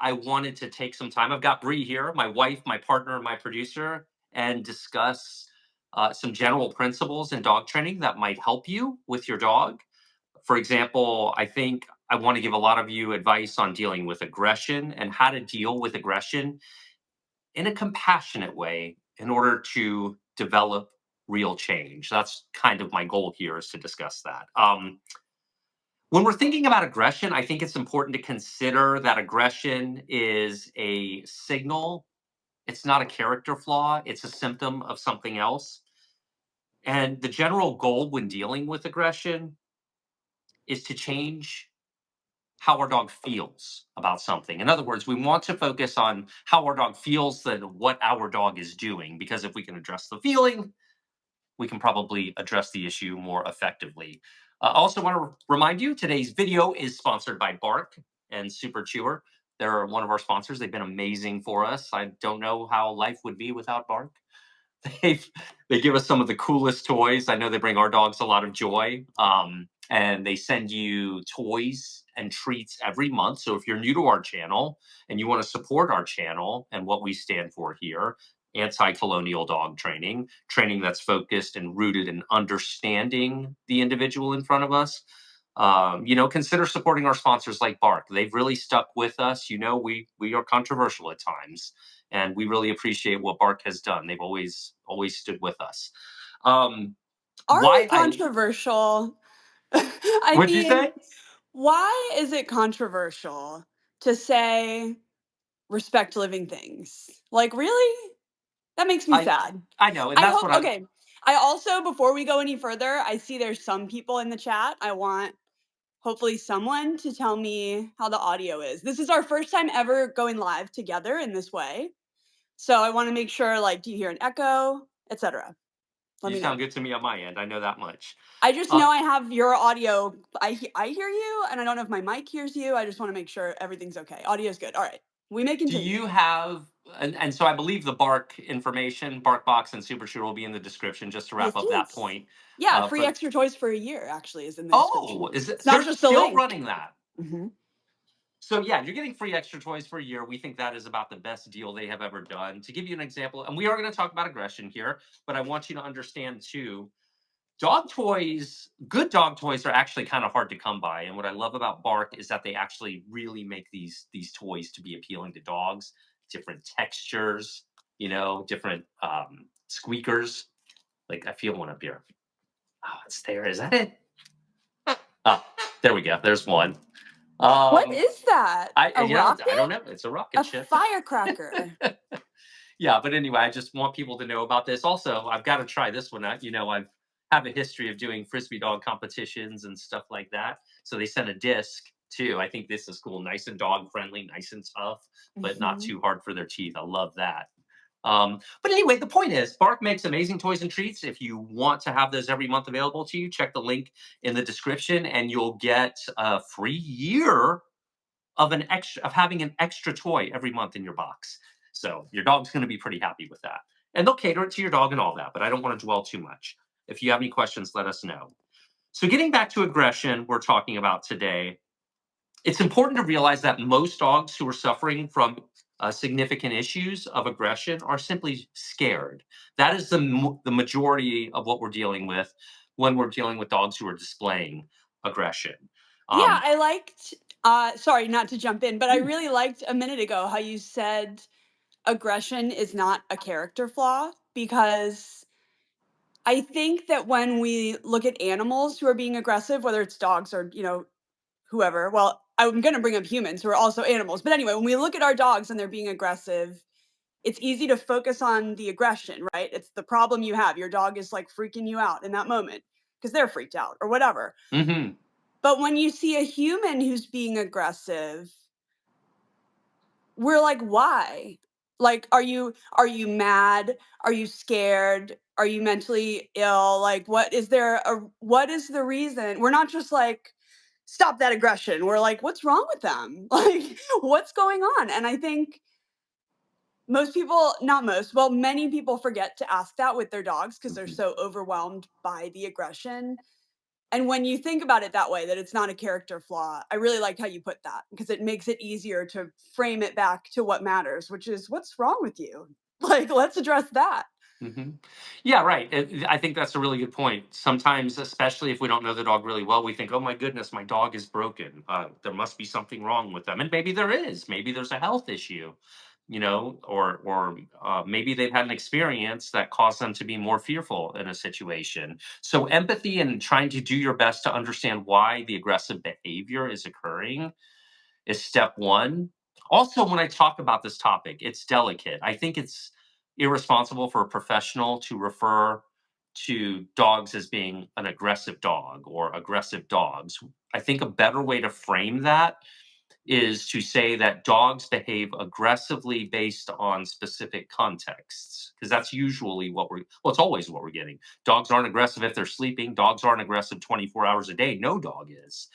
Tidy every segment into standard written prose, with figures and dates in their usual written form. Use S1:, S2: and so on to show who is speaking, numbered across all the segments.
S1: I wanted to take some time. I've got Bri here, my wife, my partner, and my producer, and discuss some general principles in dog training that might help you with your dog. For example, I think I want to give a lot of you advice on dealing with aggression and how to deal with aggression in a compassionate way in order to develop real change. That's kind of my goal here, is to discuss that. When we're thinking about aggression, I think it's important to consider that aggression is a signal. It's not a character flaw, it's a symptom of something else. And the general goal when dealing with aggression is to change how our dog feels about something. In other words, we want to focus on how our dog feels than what our dog is doing, because if we can address the feeling, we can probably address the issue more effectively. I also want to remind you today's video is sponsored by Bark and Super Chewer. They're one of our sponsors. They've been amazing for us. I don't know how life would be without Bark. They they give us some of the coolest toys. I know they bring our dogs a lot of joy. And they send you toys and treats every month. So if you're new to our channel and you want to support our channel and what we stand for here, anti-colonial dog training, training that's focused and rooted in understanding the individual in front of us, consider supporting our sponsors like Bark. They've really stuck with us. We are controversial at times, and we really appreciate what Bark has done. They've always stood with us.
S2: Are we
S1: Why I
S2: controversial? I
S1: What'd you
S2: mean,
S1: say?
S2: why is it controversial to say respect living things? Like, really? That makes me
S1: I
S2: sad.
S1: I know, and
S2: I
S1: that's
S2: hope
S1: what I'm.
S2: okay. I also, before we go any further, I see there's some people in the chat. I want hopefully someone to tell me how the audio is. This is our first time ever going live together in this way. So I want to make sure, like, do you hear an echo, etc. Let
S1: You
S2: me know.
S1: sound good to me on my end. I know that much.
S2: I just
S1: Uh,
S2: know I have your audio. I hear you, and I don't know if my mic hears you. I just want to make sure everything's okay. Audio's good. All right. We may
S1: do
S2: continue.
S1: you have and so I believe the Bark information, Bark Box and Super Sure will be in the description just to wrap
S2: It
S1: up that
S2: is.
S1: point.
S2: Yeah, free
S1: For
S2: extra toys for a year actually is in the description.
S1: Oh, is it?
S2: It's not
S1: They're
S2: just the
S1: still
S2: link.
S1: running that.
S2: Hmm.
S1: So yeah, you're getting free extra toys for a year. We think that is about the best deal they have ever done. To give you an example, and we are going to talk about aggression here, but I want you to understand too, good dog toys are actually kind of hard to come by. And what I love about Bark is that they actually really make these toys to be appealing to dogs, different textures, different squeakers. Like I feel one up here. Oh, it's there. Is that it? Oh, there we go. There's one.
S2: What
S1: Um,
S2: is that?
S1: I
S2: A
S1: I don't
S2: rocket?
S1: know. It's a rocket
S2: A
S1: ship.
S2: firecracker?
S1: Yeah, but anyway, I just want people to know about this. Also, I've got to try this one out. I've have a history of doing frisbee dog competitions and stuff like that. So they sent a disc too. I think this is cool, nice and dog friendly, nice and tough, but not
S2: Hmm.
S1: too hard for their teeth. I love that. But anyway, the point is, Bark makes amazing toys and treats. If you want to have those every month available to you, check the link in the description, and you'll get a free year of having an extra toy every month in your box. So your dog's going to be pretty happy with that. And they'll cater it to your dog and all that, but I don't want to dwell too much. If you have any questions, let us know. So getting back to aggression, we're talking about today, it's important to realize that most dogs who are suffering from significant issues of aggression are simply scared. That is the majority of what we're dealing with when we're dealing with dogs who are displaying aggression.
S2: Yeah,
S1: Um,
S2: I liked sorry, not to jump in, but I really liked a minute ago how you said aggression is not a character flaw, because I think that when we look at animals who are being aggressive, whether it's dogs or, whoever, well, I'm going to bring up humans who are also animals. But anyway, when we look at our dogs and they're being aggressive, it's easy to focus on the aggression, right? It's the problem you have. Your dog is like freaking you out in that moment because they're freaked out or whatever.
S1: mhm.
S2: But when you see a human who's being aggressive, we're like, why? Like, are you mad? Are you scared? Are you mentally ill? Like, what is the reason? We're not just like, stop that aggression. We're like, what's wrong with them? Like, what's going on? And I think most people, not most, well, many people forget to ask that with their dogs because they're
S1: Mhm.
S2: so overwhelmed by the aggression. And when you think about it that way, that it's not a character flaw, I really liked how you put that because it makes it easier to frame it back to what matters, which is what's wrong with you? Like, let's address that.
S1: Hmm. Yeah, right. I think that's a really good point. Sometimes, especially if we don't know the dog really well, we think, "Oh my goodness, my dog is broken. There must be something wrong with them," and maybe there is. Maybe there's a health issue, or maybe they've had an experience that caused them to be more fearful in a situation. So, empathy and trying to do your best to understand why the aggressive behavior is occurring is step one. Also, when I talk about this topic, it's delicate. I think it's irresponsible for a professional to refer to dogs as being an aggressive dog or aggressive dogs. I think a better way to frame that is to say that dogs behave aggressively based on specific contexts, because that's usually it's always what we're getting. Dogs aren't aggressive if they're sleeping. Dogs aren't aggressive 24 hours a day. No dog is.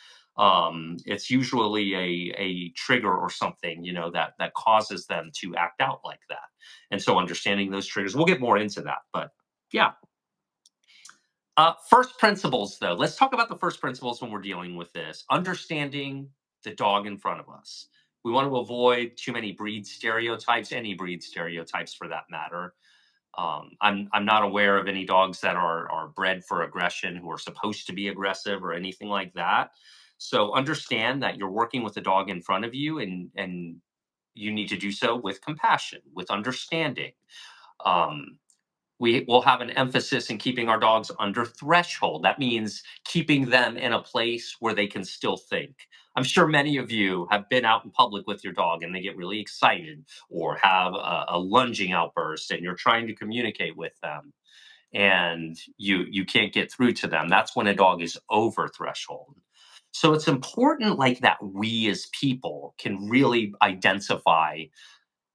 S1: It's usually a trigger or something, that causes them to act out like that. And so understanding those triggers, we'll get more into that, but yeah. First principles, though. Let's talk about the first principles when we're dealing with this. Understanding the dog in front of us. We want to avoid too many breed stereotypes, any breed stereotypes for that matter. I'm not aware of any dogs that are bred for aggression who are supposed to be aggressive or anything like that. So understand that you're working with the dog in front of you, and you need to do so with compassion, with understanding. Um, we will have an emphasis in keeping our dogs under threshold. That means keeping them in a place where they can still think. I'm sure many of you have been out in public with your dog and they get really excited or have a lunging outburst and you're trying to communicate with them and you can't get through to them. That's when a dog is over threshold. So it's important like that we as people can really identify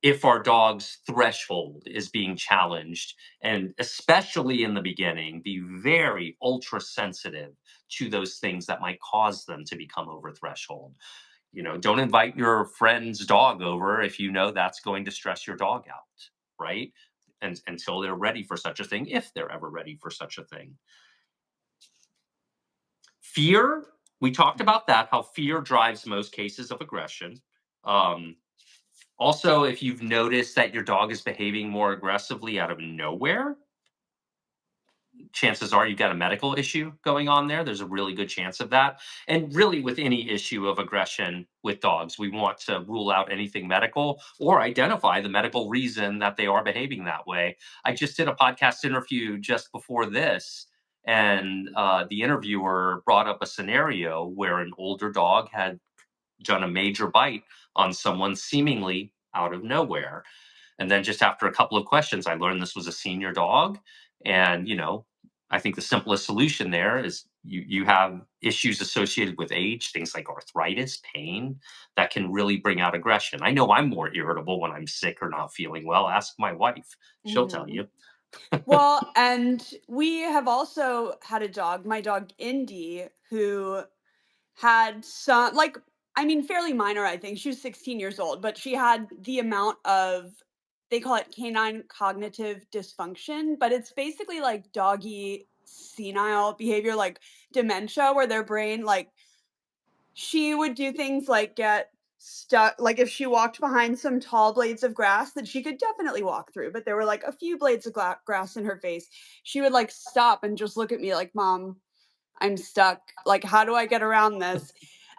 S1: if our dog's threshold is being challenged, and especially in the beginning, be very ultra sensitive to those things that might cause them to become over threshold. Don't invite your friend's dog over if you know that's going to stress your dog out, right? And until they're ready for such a thing, if they're ever ready for such a thing. Fear, we talked about that, how fear drives most cases of aggression. Um, Also, if you've noticed that your dog is behaving more aggressively out of nowhere, chances are you've got a medical issue going on there. There's a really good chance of that. And really, with any issue of aggression with dogs, we want to rule out anything medical or identify the medical reason that they are behaving that way. I just did a podcast interview just before this, and the interviewer brought up a scenario where an older dog had done a major bite on someone seemingly out of nowhere. And then just after a couple of questions, I learned this was a senior dog. And, I think the simplest solution there is you have issues associated with age, things like arthritis, pain, that can really bring out aggression. I know I'm more irritable when I'm sick or not feeling well. Ask my wife. She'll tell
S2: Mhm.
S1: you.
S2: Well, and we have also had a dog, my dog Indy, who had some, like, I mean, fairly minor, I think. She was 16 years old, but she had the amount of, they call it canine cognitive dysfunction, but it's basically like doggy senile behavior, like dementia, where their brain, like, she would do things like get stuck, like if she walked behind some tall blades of grass that she could definitely walk through, but there were like a few blades of grass in her face, she would like stop and just look at me like, "Mom, I'm stuck. Like, how do I get around this?"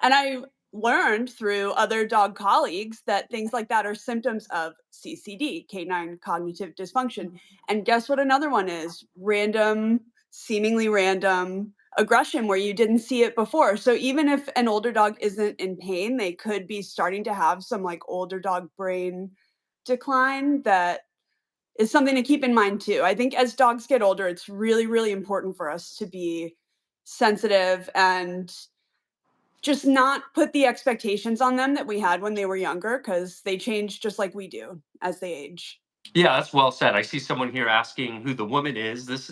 S2: And I learned through other dog colleagues that things like that are symptoms of CCD, canine cognitive dysfunction. And guess what another one is? Random, seemingly random aggression where you didn't see it before. So even if an older dog isn't in pain, they could be starting to have some like older dog brain decline that is something to keep in mind too. I think as dogs get older, it's really, really important for us to be sensitive and just not put the expectations on them that we had when they were younger because they change just like we do as they age.
S1: Yeah, that's well said. I see someone here asking who the woman is. This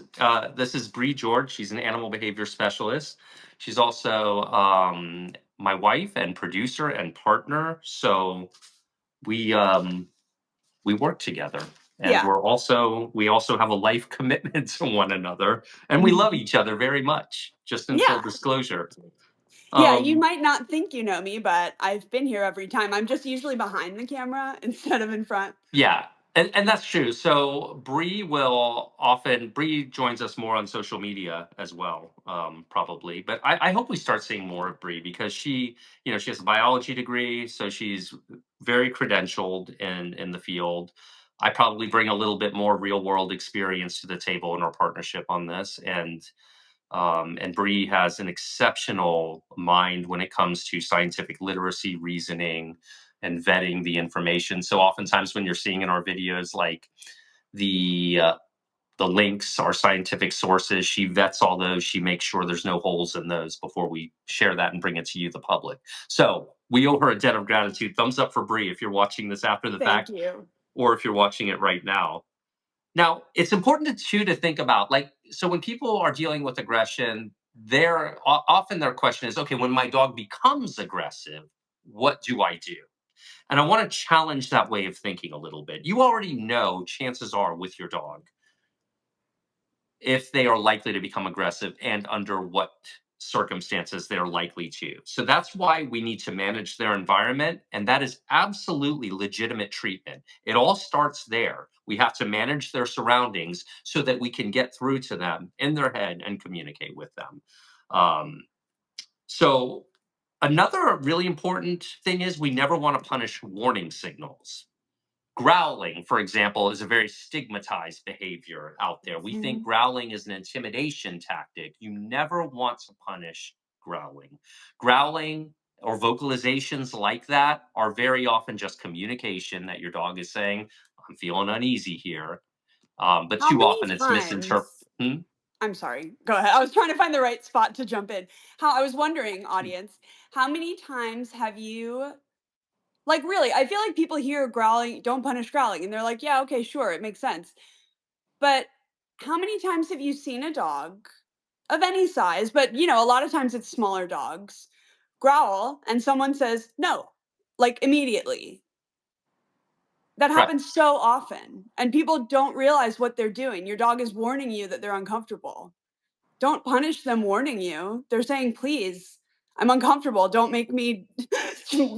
S1: is Bri George. She's an animal behavior specialist. She's also my wife and producer and partner. So we um, we work together. And
S2: Yeah.
S1: we also have a life commitment to one another, and we love
S2: Mhm.
S1: each other very much, just in full
S2: Yeah.
S1: disclosure.
S2: Yeah, you
S1: Um,
S2: might not think you know me, but I've been here every time. I'm just usually behind the camera instead of in front.
S1: Yeah, and that's true. So Bree joins us more on social media as well, probably. But I hope we start seeing more of Bree because she has a biology degree, so she's very credentialed in the field. I probably bring a little bit more real world experience to the table in our partnership on this, and Bree has an exceptional mind when it comes to scientific literacy, reasoning, and vetting the information. So oftentimes when you're seeing in our videos, like the uh, the links are scientific sources, she vets all those. She makes sure there's no holes in those before we share that and bring it to you, the public. So we owe her a debt of gratitude. Thumbs up for Bree if you're watching this after the
S2: Thank
S1: fact,
S2: you.
S1: or if you're watching it right now. Now, it's important to think about, like, so when people are dealing with aggression, often their question is, okay, when my dog becomes aggressive, what do I do? And I want to challenge that way of thinking a little bit. You already know, chances are, with your dog, if they are likely to become aggressive and under what circumstances they're likely to. So that's why we need to manage their environment. And that is absolutely legitimate treatment. It all starts there. We have to manage their surroundings so that we can get through to them in their head and communicate with them. Um, so, another really important thing is we never want to punish warning signals. Growling, for example, is a very stigmatized behavior out there. We think
S2: Mhm.
S1: growling is an intimidation tactic. You never want to punish growling. Growling or vocalizations like that are very often just communication that your dog is saying, I'm feeling uneasy here. But
S2: How
S1: too
S2: many
S1: often it's misinterpreted.
S2: times I'm sorry, go ahead. I was trying to find the right spot to jump in. How I was wondering, audience, how many times have you like really, I feel like people hear growling, don't punish growling, and they're like, yeah, okay, sure, it makes sense. But how many times have you seen a dog of any size, but a lot of times it's smaller dogs, growl and someone says no, like immediately? That
S1: Right.
S2: happens so often, and people don't realize what they're doing. Your dog is warning you that they're uncomfortable. Don't punish them warning you. They're saying, "Please, I'm uncomfortable. Don't make me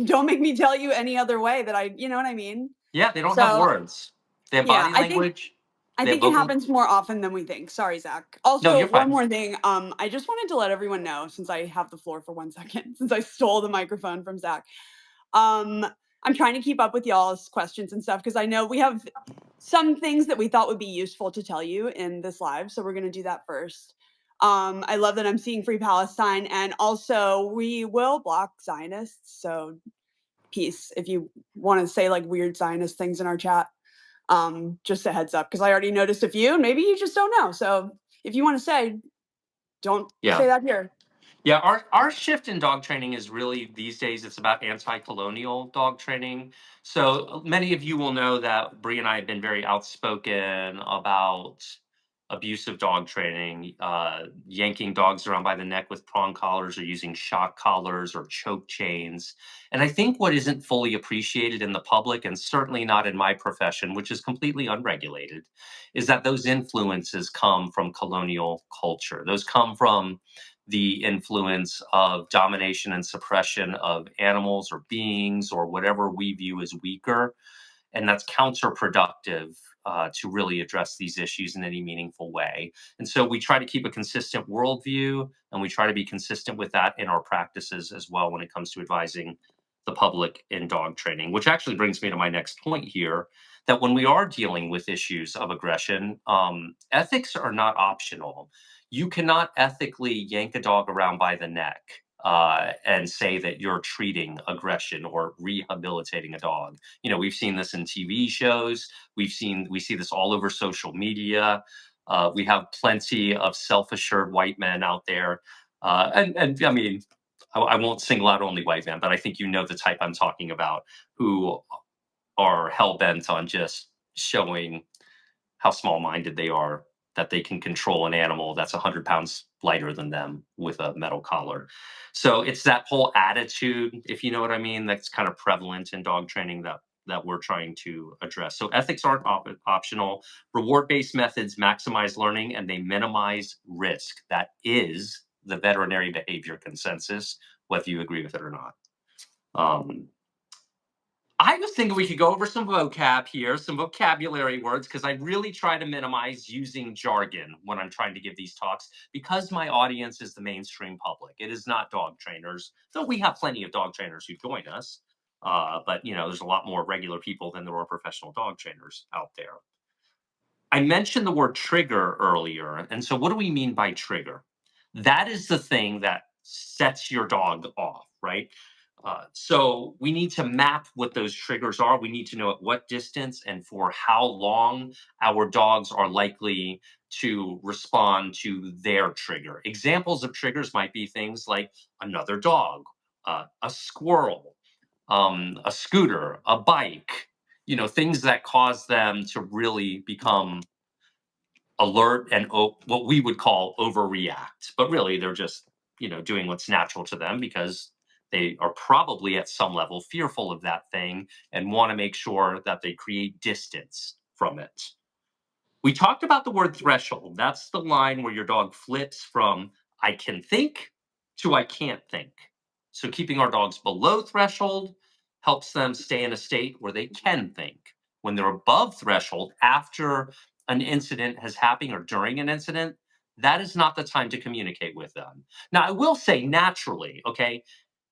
S2: don't make me tell you any other way that I," you know what I mean?
S1: Yeah, they don't have
S2: So,
S1: words. They have
S2: yeah,
S1: body
S2: I think
S1: language.
S2: I
S1: They have
S2: think it
S1: vocal.
S2: happens more often than we think. Sorry, Zach.
S1: No,
S2: Also,
S1: you're
S2: one
S1: fine.
S2: more thing. I just wanted to let everyone know, since I have the floor for 1 second, since I stole the microphone from Zach. Um, I'm trying to keep up with y'all's questions and stuff because I know we have some things that we thought would be useful to tell you in this live. So we're going to do that first. I love that I'm seeing Free Palestine, and also we will block Zionists. So peace if you want to say like weird Zionist things in our chat. Just a heads up because I already noticed a few, and maybe you just don't know. So if you want to say, don't
S1: Yeah.
S2: say that here.
S1: Yeah, our shift in dog training is really these days it's about anti-colonial dog training. So many of you will know that Bree and I have been very outspoken about abusive dog training, yanking dogs around by the neck with prong collars or using shock collars or choke chains. And I think what isn't fully appreciated in the public, and certainly not in my profession, which is completely unregulated, is that those influences come from colonial culture. Those come from the influence of domination and suppression of animals or beings or whatever we view as weaker. And that's counterproductive to really address these issues in any meaningful way. And so we try to keep a consistent worldview and we try to be consistent with that in our practices as well when it comes to advising the public in dog training, which actually brings me to my next point here that when we are dealing with issues of aggression, ethics are not optional. You cannot ethically yank a dog around by the neck and say that you're treating aggression or rehabilitating a dog. We've seen this in TV shows. We see this all over social media. We have plenty of self-assured white men out there, and I mean, I won't single out only white men, but I think you know the type I'm talking about, who are hell bent on just showing how small-minded they are, that they can control an animal that's 100 pounds lighter than them with a metal collar. So it's that whole attitude, if you know what I mean, that's kind of prevalent in dog training that that we're trying to address. So ethics aren't optional. Reward-based methods maximize learning and they minimize risk. That is the veterinary behavior consensus, whether you agree with it or not. Um, I was thinking we could go over some vocab here, some vocabulary words, because I really try to minimize using jargon when I'm trying to give these talks because my audience is the mainstream public. It is not dog trainers, though we have plenty of dog trainers who join us. But there's a lot more regular people than there are professional dog trainers out there. I mentioned the word trigger earlier. And so, what do we mean by trigger? That is the thing that sets your dog off, right? So, we need to map what those triggers are. We need to know at what distance and for how long our dogs are likely to respond to their trigger. Examples of triggers might be things like another dog, a squirrel, a scooter, a bike, things that cause them to really become alert and what we would call overreact. But really, they're just, doing what's natural to them because they are probably at some level fearful of that thing and want to make sure that they create distance from it. We talked about the word threshold. That's the line where your dog flips from I can think to I can't think. So keeping our dogs below threshold helps them stay in a state where they can think. When they're above threshold after an incident has happened or during an incident, that is not the time to communicate with them. Now, I will say naturally, okay,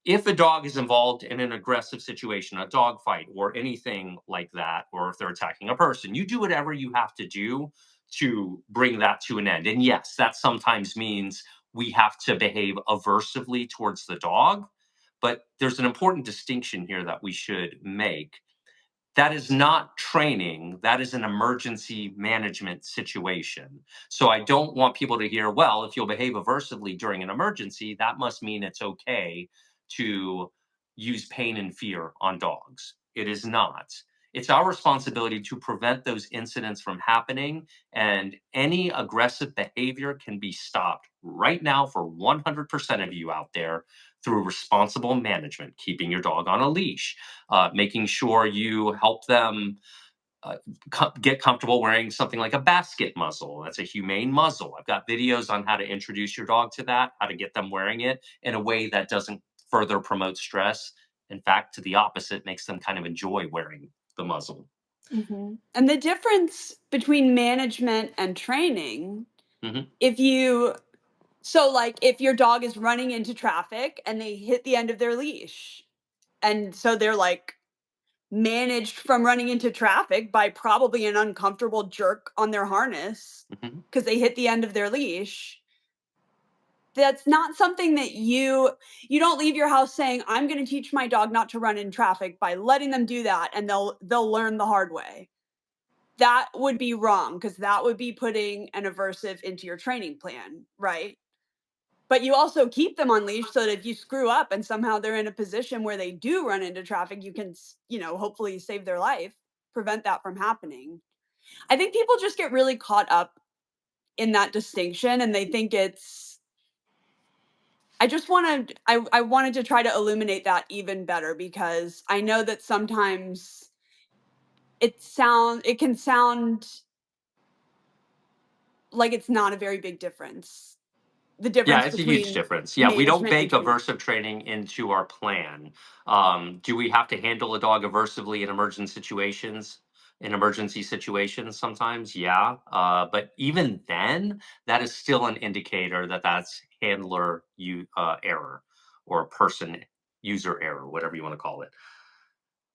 S1: if a dog is involved in an aggressive situation, a dog fight or anything like that, or if they're attacking a person, you do whatever you have to do to bring that to an end. And yes, that sometimes means we have to behave aversively towards the dog. But there's an important distinction here that we should make. That is not training. That is an emergency management situation. So I don't want people to hear, well, if you'll behave aversively during an emergency, that must mean it's okay to use pain and fear on dogs. It is not. It's our responsibility to prevent those incidents from happening, and any aggressive behavior can be stopped right now for 100% of you out there through responsible management, keeping your dog on a leash, making sure you help them uh, get comfortable wearing something like a basket muzzle. That's a humane muzzle. I've got videos on how to introduce your dog to that, how to get them wearing it in a way that doesn't further promote stress. In fact, to the opposite, makes them kind of enjoy wearing the muzzle.
S2: And the difference between management and training,
S1: Hmm.
S2: if you so like if your dog is running into traffic and they hit the end of their leash, and so they're like managed from running into traffic by probably an uncomfortable jerk on their harness
S1: Hmm.
S2: because they hit the end of their leash. That's not something that you don't leave your house saying, I'm going to teach my dog not to run in traffic by letting them do that, and they'll learn the hard way. That would be wrong because that would be putting an aversive into your training plan, right? But you also keep them on leash so that if you screw up and somehow they're in a position where they do run into traffic, you can, hopefully save their life, prevent that from happening. I think people just get really caught up in that distinction and they think it's I wanted to try to illuminate that even better because I know that sometimes it can sound like it's not a very big difference. The
S1: Yeah,
S2: difference
S1: it's a huge
S2: between
S1: difference. Yeah, we don't
S2: management and
S1: bake
S2: training.
S1: aversive training into our plan. Do we have to handle a dog aversively in emergent situations? In emergency situations, sometimes, yeah. But even then, that is still an indicator that that's handler error or person user error, whatever you want to call it.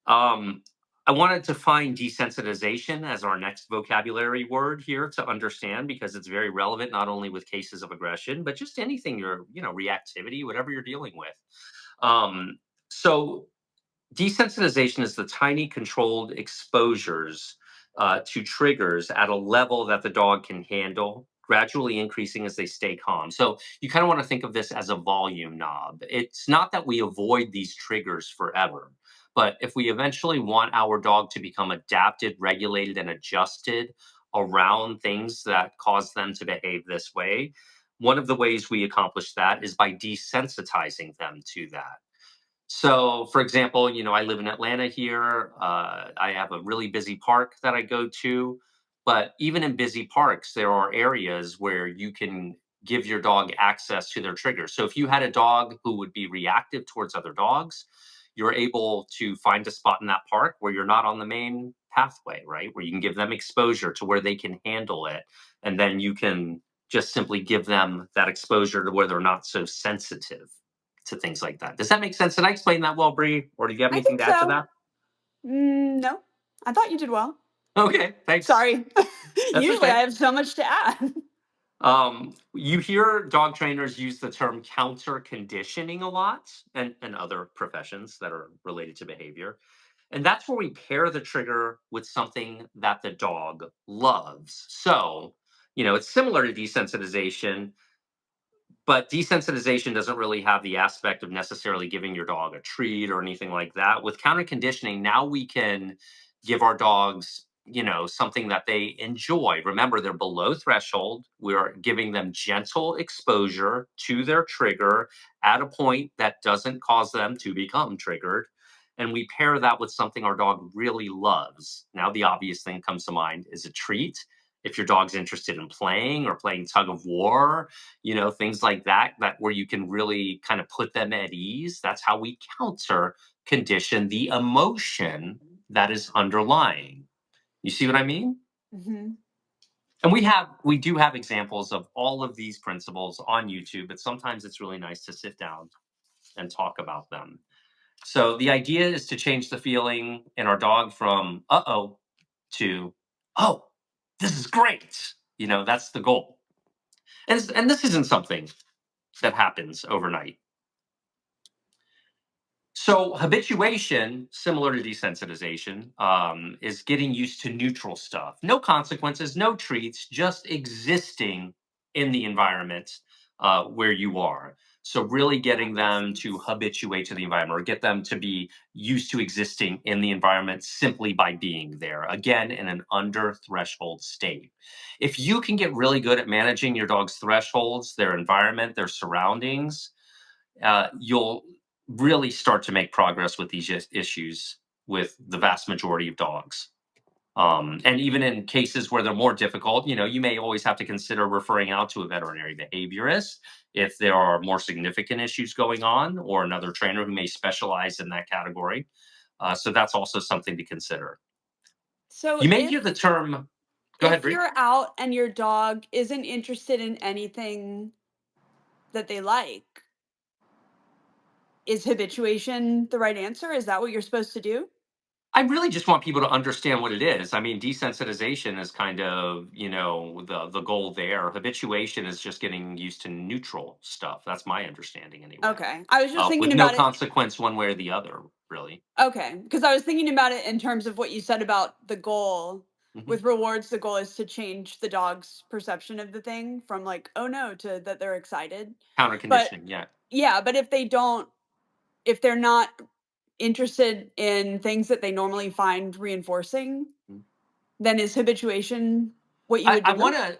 S1: Um, I wanted to find desensitization as our next vocabulary word here to understand because it's very relevant not only with cases of aggression, but just anything reactivity, whatever you're dealing with. Um, so desensitization is the tiny controlled exposures to triggers at a level that the dog can handle, gradually increasing as they stay calm. So you kind of want to think of this as a volume knob. It's not that we avoid these triggers forever, but if we eventually want our dog to become adapted, regulated, and adjusted around things that cause them to behave this way, one of the ways we accomplish that is by desensitizing them to that. So, for example, I live in Atlanta here. I have a really busy park that I go to. But even in busy parks, there are areas where you can give your dog access to their triggers. So, if you had a dog who would be reactive towards other dogs, you're able to find a spot in that park where you're not on the main pathway, right? Where you can give them exposure to where they can handle it. And then you can just simply give them that exposure to where they're not so sensitive to things like that. Does that make sense? Did I explain that well, Bree? Or do you have
S2: I
S1: anything
S2: think
S1: to add to
S2: so.
S1: that?
S2: No, I thought you did well.
S1: Okay, thanks.
S2: Sorry.
S1: That's
S2: Usually I
S1: okay.
S2: have so much to add.
S1: You hear dog trainers use the term counter conditioning a lot, and other professions that are related to behavior. And that's where we pair the trigger with something that the dog loves. So, it's similar to desensitization. But desensitization doesn't really have the aspect of necessarily giving your dog a treat or anything like that. With counter conditioning, now we can give our dogs, something that they enjoy. Remember, they're below threshold. We're giving them gentle exposure to their trigger at a point that doesn't cause them to become triggered. And we pair that with something our dog really loves. Now, the obvious thing comes to mind is a treat. If your dog's interested in playing or playing tug of war, things like that where you can really kind of put them at ease. That's how we counter condition the emotion that is underlying. You see what I mean?
S2: Hmm.
S1: And we do have examples of all of these principles on YouTube, but sometimes it's really nice to sit down and talk about them. So the idea is to change the feeling in our dog from uh-oh to oh, this is great. That's the goal. And this isn't something that happens overnight. So habituation, similar to desensitization, is getting used to neutral stuff. No consequences, no treats, just existing in the environment where you are. So really getting them to habituate to the environment or get them to be used to existing in the environment simply by being there. Again, in an under threshold state. If you can get really good at managing your dog's thresholds, their environment, their surroundings, you'll really start to make progress with these issues with the vast majority of dogs. And even in cases where they're more difficult, you may always have to consider referring out to a veterinary behaviorist if there are more significant issues going on, or another trainer who may specialize in that category. So that's also something to consider.
S2: So
S1: You may hear the term. Go ahead,
S2: if
S1: Bree.
S2: you're out and your dog isn't interested in anything that they like, is habituation the right answer? Is that what you're supposed to do?
S1: I really just want people to understand what it is. I mean, desensitization is kind of, the goal there. Habituation is just getting used to neutral stuff. That's my understanding anyway.
S2: Okay. I was just thinking
S1: With no
S2: about it.
S1: consequence one way or the other, really.
S2: Okay, because I was thinking about it in terms of what you said about the goal.
S1: Hmm.
S2: With rewards, the goal is to change the dog's perception of the thing from like, oh no, to that they're excited.
S1: Counter
S2: But
S1: conditioning, yeah.
S2: yeah, but if they're not interested in things that they normally find reinforcing,
S1: Mm.
S2: then is habituation what you would
S1: I
S2: do?
S1: want to.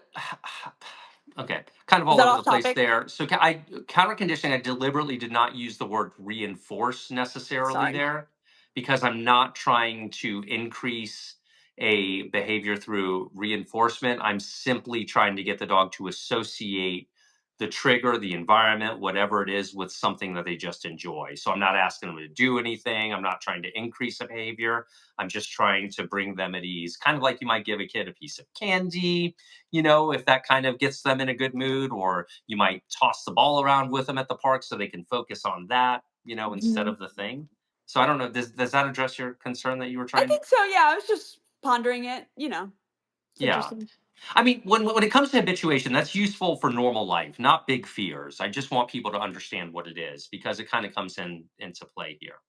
S1: Okay, kind of
S2: Is
S1: all
S2: that
S1: over the
S2: off
S1: place
S2: topic?
S1: there. So counter conditioning. I deliberately did not use the word reinforce necessarily
S2: Sorry.
S1: there, because I'm not trying to increase a behavior through reinforcement. I'm simply trying to get the dog to associate the trigger, the environment, whatever it is, with something that they just enjoy. So I'm not asking them to do anything. I'm not trying to increase a behavior. I'm just trying to bring them at ease, kind of like you might give a kid a piece of candy, if that kind of gets them in a good mood, or you might toss the ball around with them at the park so they can focus on that, instead
S2: Mhm.
S1: of the thing. So I don't know. Does that address your concern that you were
S2: I
S1: trying?
S2: think so. Yeah, I was just pondering it. It's
S1: Yeah.
S2: interesting.
S1: I mean, when it comes to habituation, that's useful for normal life, not big fears. I just want people to understand what it is because it kind of comes into play here.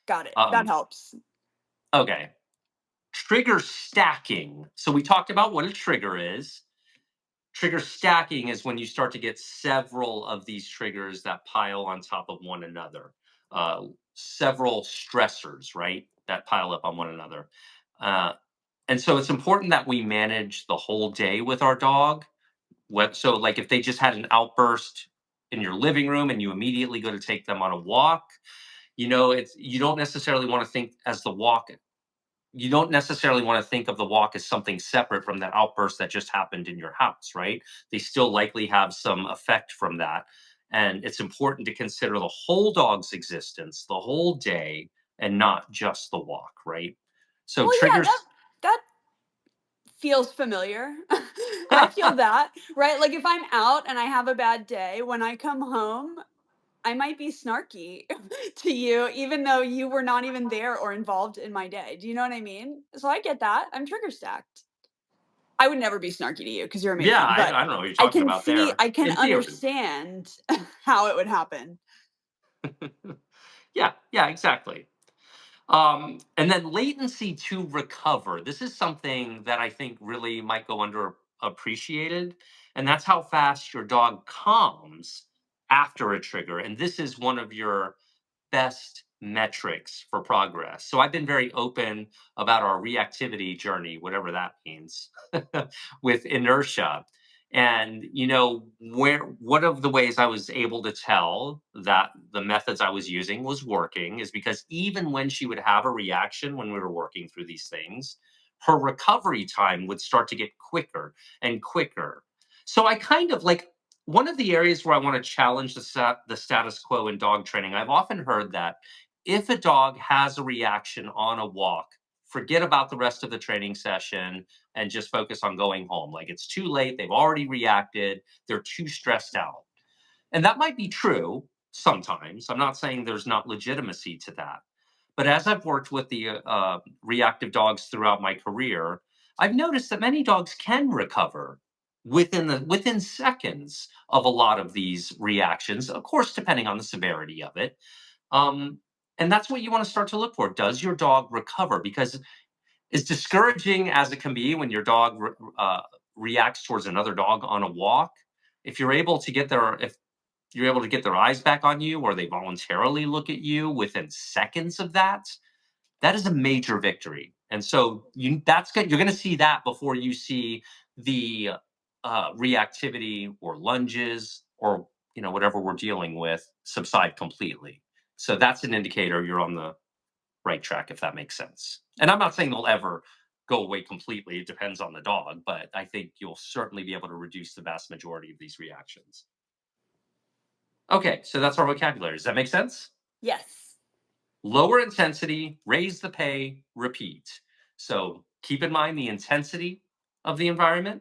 S2: Got it. That
S1: Um,
S2: helps.
S1: okay. Trigger stacking. So we talked about what a trigger is. Trigger stacking is when you start to get several of these triggers that pile on top of one another, several stressors, right, that pile up on one another. Uh, and so it's important that we manage the whole day with our dog. So, like, if they just had an outburst in your living room and you immediately go to take them on a walk, it's you don't necessarily want to think as the walk. You don't necessarily want to think of the walk as something separate from that outburst that just happened in your house, right? They still likely have some effect from that. And it's important to consider the whole dog's existence, the whole day, and not just the walk, right? So
S2: Well, yeah, that
S1: triggers.
S2: that feels familiar. I feel that, right? Like if I'm out and I have a bad day, when I come home, I might be snarky to you, even though you were not even there or involved in my day. Do you know what I mean? So I get that. I'm trigger stacked. I would never be snarky to you because you're
S1: Yeah,
S2: amazing, but
S1: I don't know what you're talking about there.
S2: I can
S1: In theory.
S2: understand how it would happen.
S1: Yeah, yeah, exactly. And then latency to recover. This is something that I think really might go underappreciated, and that's how fast your dog calms after a trigger. And this is one of your best metrics for progress. So I've been very open about our reactivity journey, whatever that means, with inertia. And where one of the ways I was able to tell that the methods I was using was working is because even when she would have a reaction when we were working through these things, her recovery time would start to get quicker and quicker. So I kind of like one of the areas where I want to challenge the status quo in dog training. I've often heard that if a dog has a reaction on a walk, forget about the rest of the training session and just focus on going home. Like it's too late. They've already reacted. They're too stressed out. And that might be true sometimes. I'm not saying there's not legitimacy to that. But as I've worked with the reactive dogs throughout my career, I've noticed that many dogs can recover within seconds of a lot of these reactions. Of course, depending on the severity of it. Um, and that's what you want to start to look for. Does your dog recover? Because as discouraging as it can be when your dog reacts towards another dog on a walk, if you're able to get their eyes back on you, or they voluntarily look at you within seconds of that, that is a major victory. And so that's good. You're going to see that before you see the reactivity or lunges or whatever we're dealing with subside completely. So that's an indicator you're on the right track, if that makes sense. And I'm not saying they'll ever go away completely. It depends on the dog, but I think you'll certainly be able to reduce the vast majority of these reactions. Okay, so that's our vocabulary. Does that make sense?
S2: Yes.
S1: Lower intensity, raise the pay, repeat. So keep in mind the intensity of the environment.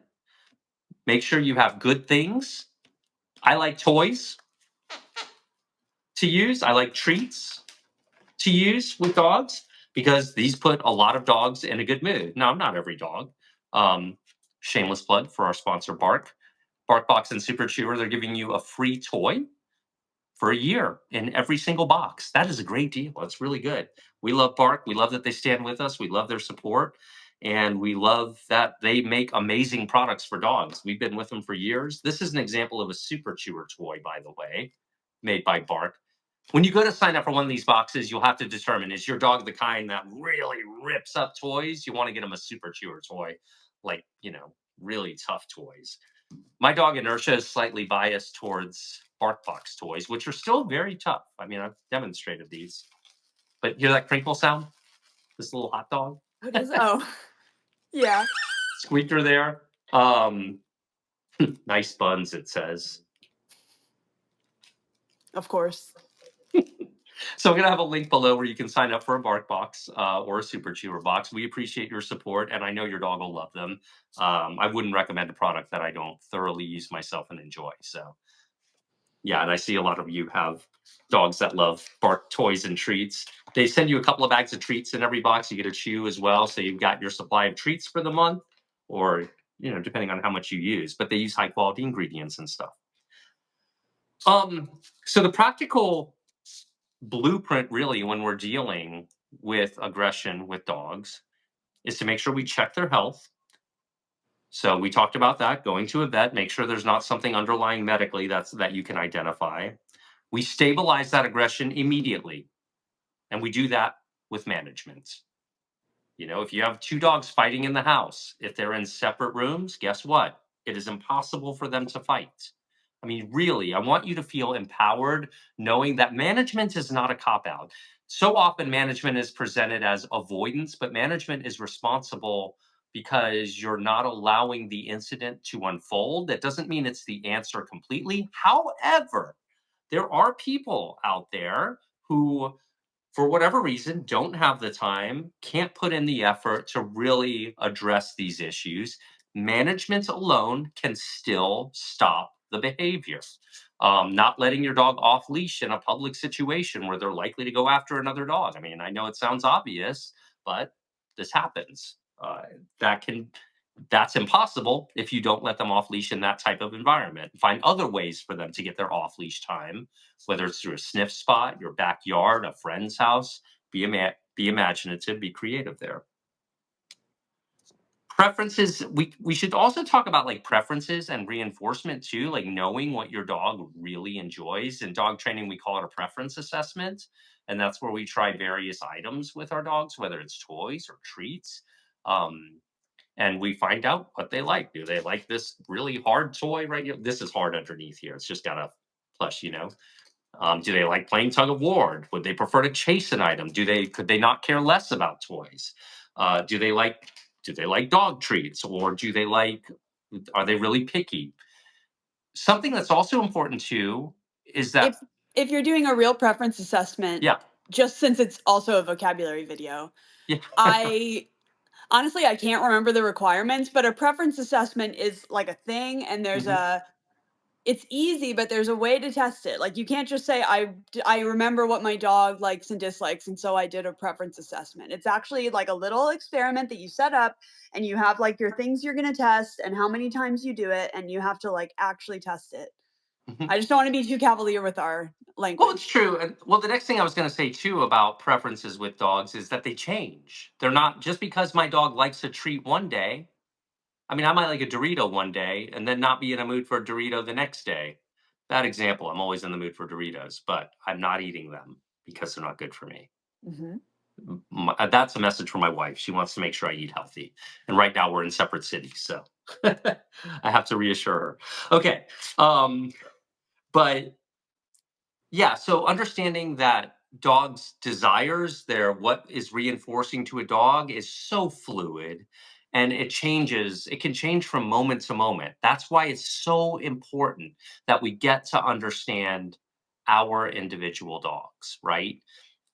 S1: Make sure you have good things. I like toys to use, I like treats to use with dogs because these put a lot of dogs in a good mood. Now, not every dog. Um, Shameless plug for our sponsor, Bark. BarkBox and Super Chewer, they're giving you a free toy for a year in every single box. That is a great deal. It's really good. We love Bark. We love that they stand with us. We love their support. And we love that they make amazing products for dogs. We've been with them for years. This is an example of a Super Chewer toy, by the way, made by Bark. When you go to sign up for one of these boxes, you'll have to determine, is your dog the kind that really rips up toys? You want to get them a Super Chewer toy, like, really tough toys. My dog Inertia is slightly biased towards BarkBox toys, which are still very tough. I mean, I've demonstrated these. But hear that crinkle sound? This little hot dog
S2: What is oh yeah,
S1: squeaker there. Um, Nice buns, it says.
S2: of course.
S1: So I'm gonna have a link below where you can sign up for a BarkBox or a Super Chewer box. We appreciate your support, and I know your dog will love them. I wouldn't recommend a product that I don't thoroughly use myself and enjoy. So yeah, and I see a lot of you have dogs that love Bark toys and treats. They send you a couple of bags of treats in every box. You get a chew as well, so you've got your supply of treats for the month, or depending on how much you use. But they use high quality ingredients and stuff. So the practical blueprint, really, when we're dealing with aggression with dogs, is to make sure we check their health. So we talked about that, going to a vet, make sure there's not something underlying medically that you can identify. We stabilize that aggression immediately, and we do that with management. If you have two dogs fighting in the house, if they're in separate rooms, guess what? It is impossible for them to fight. I mean, really, I want you to feel empowered knowing that management is not a cop out. So often, management is presented as avoidance, but management is responsible because you're not allowing the incident to unfold. That doesn't mean it's the answer completely. However, there are people out there who, for whatever reason, don't have the time, can't put in the effort to really address these issues. Management alone can still stop the behavior. Not letting your dog off leash in a public situation where they're likely to go after another dog. I mean, I know it sounds obvious, but this happens. That can that's impossible if you don't let them off leash in that type of environment. Find other ways for them to get their off leash time, whether it's through a sniff spot, your backyard, a friend's house. Be imaginative, be creative there. Preferences, we should also talk about like preferences and reinforcement too, like knowing what your dog really enjoys. In dog training, we call it a preference assessment. And that's where we try various items with our dogs, whether it's toys or treats. Um, and we find out what they like. Do they like this really hard toy right here? This is hard underneath here. It's just got a plush, you know. Do they like playing tug of war? Would they prefer to chase an item? Could they not care less about toys? Uh, do they like do they like dog treats, or do they like are they really picky? Something that's also important too is that,
S2: If you're doing a real preference assessment,
S1: yeah,
S2: just since it's also a vocabulary video,
S1: yeah.
S2: I honestly I can't remember the requirements, but a preference assessment is like a thing, and there's
S1: Mhm,
S2: a it's easy, but there's a way to test it. Like, you can't just say, I remember what my dog likes and dislikes, and so I did a preference assessment." It's actually like a little experiment that you set up, and you have like your things you're going to test and how many times you do it, and you have to like actually test it.
S1: mhm.
S2: I just don't want to be too cavalier with our
S1: Well, it's
S2: language.
S1: true. And well, the next thing I was going to say too about preferences with dogs is that they change. They're not just because my dog likes a treat one day. I mean, I might like a Dorito one day and then not be in a mood for a Dorito the next day. Bad example. I'm always in the mood for Doritos, but I'm not eating them because they're not good for me.
S2: Hmm.
S1: That's a message for my wife. She wants to make sure I eat healthy. And right now we're in separate cities. So I have to reassure her. Okay. Um, but yeah, so understanding that dogs' desires, their what is reinforcing to a dog is so fluid and it changes. It can change from moment to moment. That's why it's so important that we get to understand our individual dogs, right?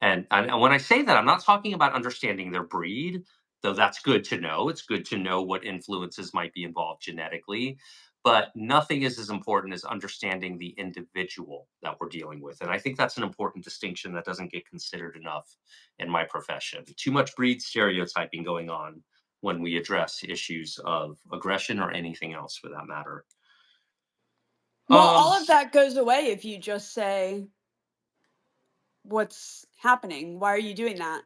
S1: And when I say that, I'm not talking about understanding their breed, though that's good to know. It's good to know what influences might be involved genetically, but nothing is as important as understanding the individual that we're dealing with. And I think that's an important distinction that doesn't get considered enough in my profession. Too much breed stereotyping going on when we address issues of aggression or anything else for that matter.
S2: Well,
S1: Um,
S2: all of that goes away if you just say, "What's happening? Why are you doing that?"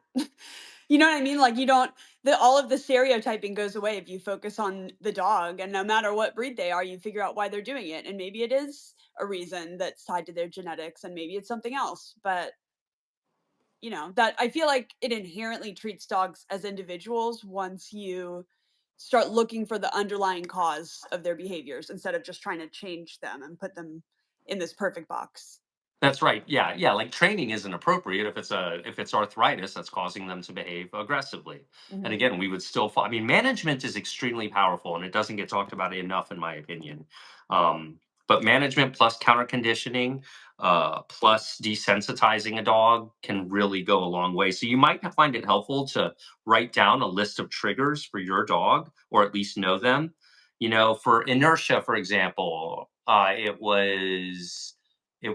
S2: You know what I mean? Like, you don't the all of the stereotyping goes away if you focus on the dog, and no matter what breed they are, you figure out why they're doing it. And maybe it is a reason that's tied to their genetics, and maybe it's something else. But, that I feel like it inherently treats dogs as individuals once you start looking for the underlying cause of their behaviors instead of just trying to change them and put them in this perfect box.
S1: That's right. Yeah, yeah. Like training isn't appropriate if it's arthritis that's causing them to behave aggressively. And
S2: Mhm.
S1: again, we would still. I mean, management is extremely powerful, and it doesn't get talked about enough, in my opinion. But management plus counter conditioning, plus desensitizing a dog can really go a long way. So you might find it helpful to write down a list of triggers for your dog, or at least know them. For inertia, for example, it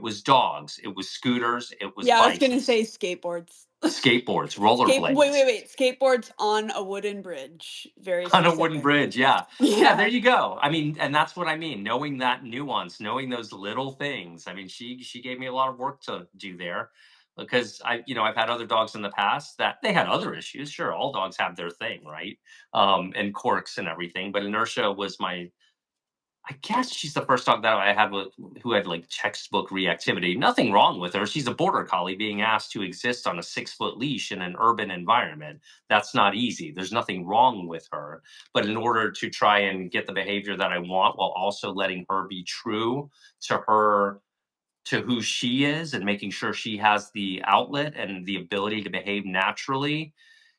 S1: was dogs, it was scooters, it was
S2: Yeah, I was gonna
S1: bikes,
S2: say skateboards.
S1: skateboards,
S2: Wait, wait,
S1: rollerblades
S2: wait. Skateboards on a wooden bridge. Very
S1: on a wooden
S2: specific.
S1: bridge. Yeah. Yeah, there
S2: Yeah.
S1: you go. I mean, and that's what I mean, knowing that nuance, knowing those little things. I mean, she gave me a lot of work to do there because I've had other dogs in the past that they had other issues. Sure, all dogs have their thing, right? And quirks and everything, but inertia was my I guess she's the first dog that I had with who had like textbook reactivity. Nothing wrong with her. She's a border collie being asked to exist on a 6 foot leash in an urban environment. That's not easy. There's nothing wrong with her. But in order to try and get the behavior that I want while also letting her be true to her, to who she is, and making sure she has the outlet and the ability to behave naturally,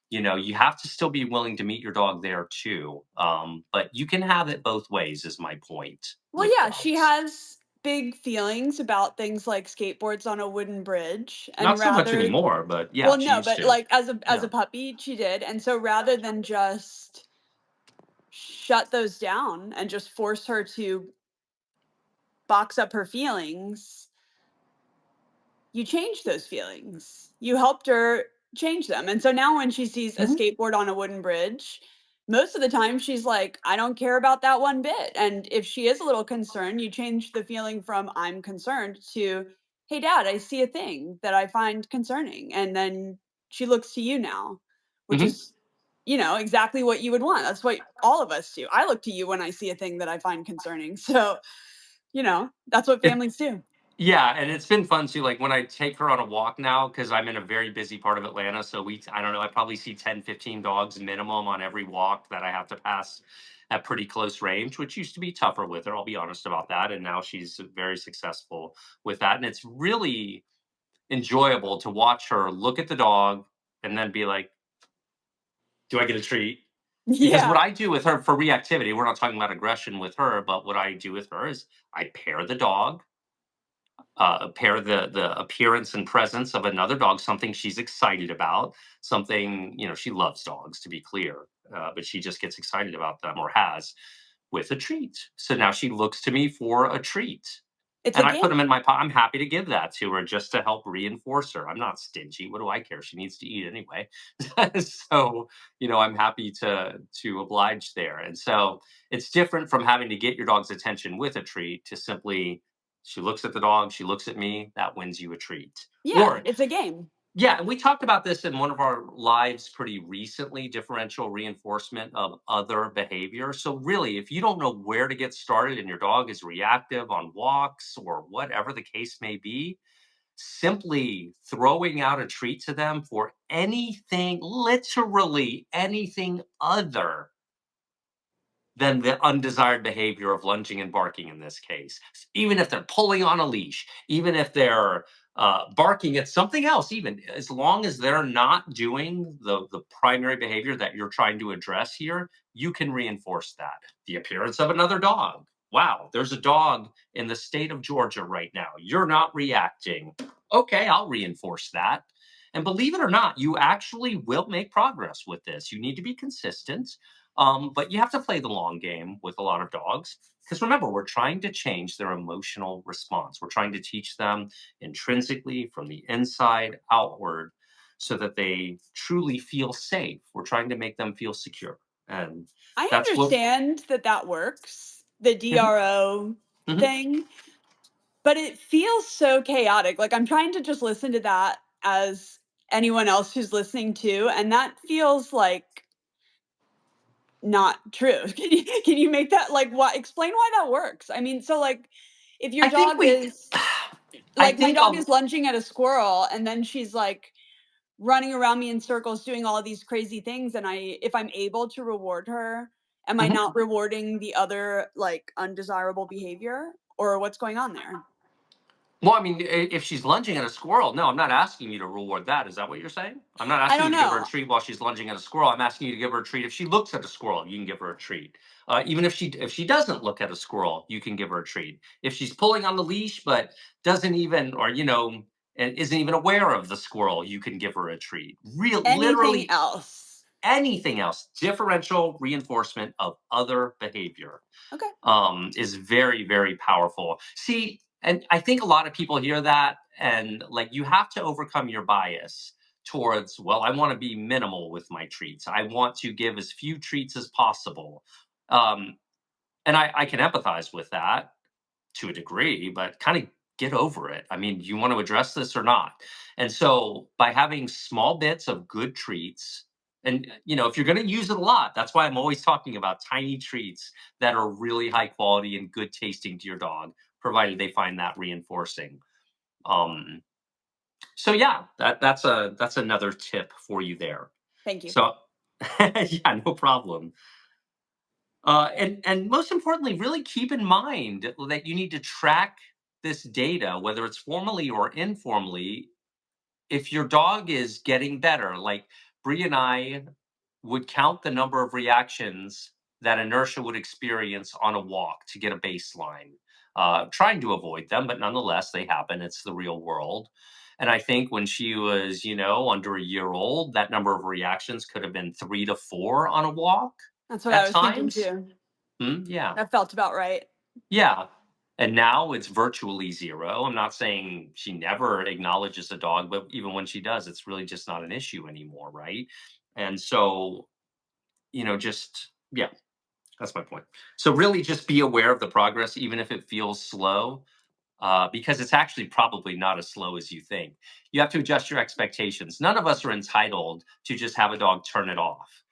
S1: you have to still be willing to meet your dog there too. But you can have it both ways, is my point
S2: Well,
S1: with
S2: yeah, she
S1: dogs.
S2: has big feelings about things like skateboards on a wooden bridge, and
S1: Not so much
S2: rather
S1: anymore, but yeah,
S2: well,
S1: she
S2: no,
S1: used
S2: but,
S1: to.
S2: like, as a
S1: Yeah.
S2: puppy, she did, and so rather than just shut those down and just force her to box up her feelings, you changed those feelings. You helped her change them. And so now when she sees a
S1: Mhm.
S2: skateboard on a wooden bridge, most of the time she's like, I don't care about that one bit. And if she is a little concerned, you change the feeling from I'm concerned to, hey, dad, I see a thing that I find concerning. And then she looks to you now, which
S1: Mhm.
S2: is, exactly what you would want. That's what all of us do. I look to you when I see a thing that I find concerning. So, that's what
S1: It
S2: families do.
S1: Yeah, and it's been fun too, like, when I take her on a walk now, because 'cause I'm in a very busy part of Atlanta, so I don't know, I probably see 10, 15 dogs minimum on every walk that I have to pass at pretty close range, which used to be tougher with her, I'll be honest about that, and now she's very successful with that, and it's really enjoyable to watch her look at the dog and then be like, "Do I get a treat?" Because what
S2: Yeah.
S1: I do with her for reactivity, we're not talking about aggression with her, but what I do with her is I pair the dog, pair the appearance and presence of another dog, something she's excited about, something, she loves dogs, to be clear, but she just gets excited about them, or has, with a treat. So now she looks to me for a treat.
S2: It's a
S1: And I put them
S2: game.
S1: in my pot. I'm happy to give that to her just to help reinforce her. I'm not stingy. What do I care? She needs to eat anyway. So, I'm happy to oblige there. And so it's different from having to get your dog's attention with a treat to simply, she looks at the dog, she looks at me, that wins you a treat.
S2: Yeah,
S1: Or
S2: it's a game.
S1: yeah, and we talked about this in one of our lives pretty recently, differential reinforcement of other behavior. So, really, if you don't know where to get started and your dog is reactive on walks or whatever the case may be, simply throwing out a treat to them for anything, literally anything other than the undesired behavior of lunging and barking in this case. Even if they're pulling on a leash, even if they're barking at something else, even as long as they're not doing the primary behavior that you're trying to address here, you can reinforce that. The appearance of another dog. Wow, there's a dog in the state of Georgia right now. You're not reacting. Okay, I'll reinforce that. And believe it or not, you actually will make progress with this. You need to be consistent, but you have to play the long game with a lot of dogs. Because remember, we're trying to change their emotional response. We're trying to teach them intrinsically from the inside outward so that they truly feel safe. We're trying to make them feel secure. And
S2: I
S1: that's what.
S2: understand that that works, the
S1: Mhm,
S2: DRO
S1: mhm.
S2: thing, but it feels so chaotic. Like, I'm trying to just listen to that as anyone else who's listening too, and that feels like not true. Can you make that, like, what explain why that works? I mean, so, like, if your
S1: I think
S2: dog
S1: we.
S2: is
S1: I
S2: like, my
S1: think
S2: dog is lunging at a squirrel, and then she's, like, running around me in circles doing all these crazy things, and if I'm able to reward her, am I
S1: Mhm.
S2: not rewarding the other, like, undesirable behavior, or what's going on there?
S1: Well, I mean, if she's lunging at a squirrel, no, I'm not asking you to reward that. Is that what you're saying? I'm not
S2: I
S1: asking you
S2: don't
S1: to give her a
S2: know.
S1: treat while she's lunging at a squirrel. I'm asking you to give her a treat if she looks at a squirrel. You can give her a treat. Even if she doesn't look at a squirrel, you can give her a treat. If she's pulling on the leash but doesn't even, or and isn't even aware of the squirrel, you can give her a treat.
S2: Anything
S1: Literally
S2: else.
S1: anything else. Differential reinforcement of other behavior
S2: Okay.
S1: is very, very powerful. See, and I think a lot of people hear that and like you have to overcome your bias towards, well, I want to be minimal with my treats. I want to give as few treats as possible. Um, and I can empathize with that to a degree, but kind of get over it. I mean, you want to address this or not? And so by having small bits of good treats And, if you're going to use it a lot, that's why I'm always talking about tiny treats that are really high quality and good tasting to your dog, provided they find that reinforcing. Um, so yeah, that's another tip for you there.
S2: Thank you.
S1: So yeah, no problem. And most importantly, really keep in mind that you need to track this data, whether it's formally or informally, if your dog is getting better. Like Brie and I would count the number of reactions that inertia would experience on a walk to get a baseline, trying to avoid them, but nonetheless, they happen. It's the real world. And I think when she was, under a year old, that number of reactions could have been 3 to 4 on a walk
S2: That's what I
S1: at
S2: was thinking
S1: times.
S2: too.
S1: Yeah.
S2: That felt about right.
S1: Yeah. And now it's virtually 0. I'm not saying she never acknowledges a dog, but even when she does, it's really just not an issue anymore, right? And so, just yeah, that's my point. So really just be aware of the progress, even if it feels slow, because it's actually probably not as slow as you think. You have to adjust your expectations. None of us are entitled to just have a dog turn it off.